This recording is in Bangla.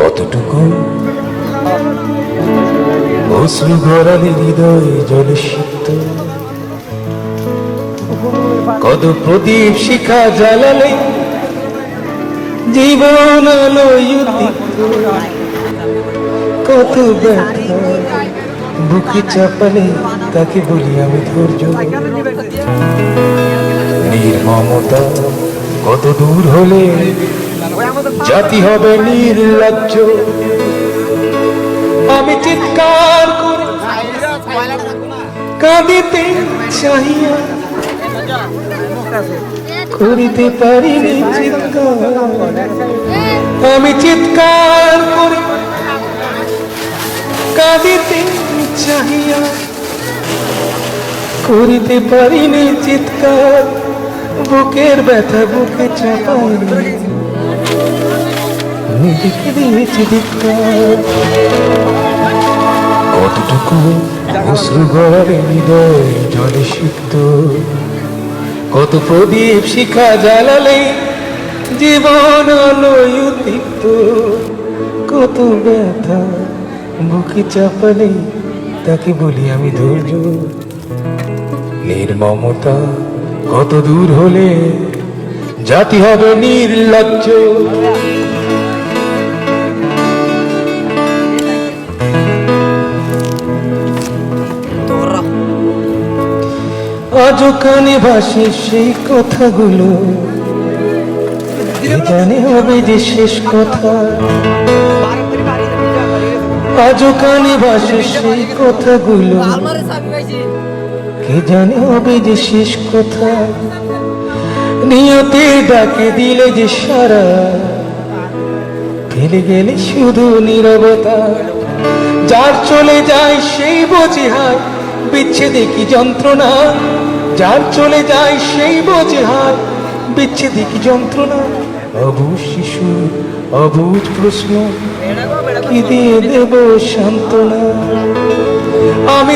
কতটুকু অশ্রু গড়ালে হৃদয় জলে সিক্ত, কত প্রদীপ শিখা জ্বালালে জীবন আলোয় উদ্দীপ্ত, কত ব্যথা বুকে চাপালে তাকে বলি আমি ধৈর্য। নির্মমতা কত দূর হলে জাতি হবে নির্লজ্জ। আমি চিৎকার করে কাঁদিতে চাহিয়া করিতে পারিনি চিৎকার। আমি চিৎকার করে কাঁদিতে চাহিয়া করিতে পারিনি চিৎকার। বুকের ব্যথা বুকে চাপাই নিজেকে দিয়েছি ধিক্কার। কতটুকু অশ্রু গড়ালে হৃদয় জলে সিক্ত, কত প্রদীপ শিখা জ্বালালে জীবন আলোয় উদ্দীপ্ত, কত ব্যথা বুকে চাপালে তাকে বলি আমি ধৈর্য। নির্মমতা কত দূর হলে জাতি হবে নির্লজ্জ। আজও কানে ভাসে সেই কথাগুলো, জানে হবে যে শেষ কথা। আজও কানে ভাসে সেই কথাগুলো, কে জানে হবে যে শেষ কথা। নিয়তে ডাকে দিলে যে সারা, ফেলে গেলে শুধু নীরবতা। যার চলে যায় সেই বোঝে হায় বিচ্ছেদে কি যন্ত্রণা। যার চলে যায় সেই বোঝে হায় বিচ্ছেদে কি যন্ত্রণা। অবুঝ শিশু অবুঝ প্রশ্ন কি দিয়ে দেব সান্ত্বনা। আমি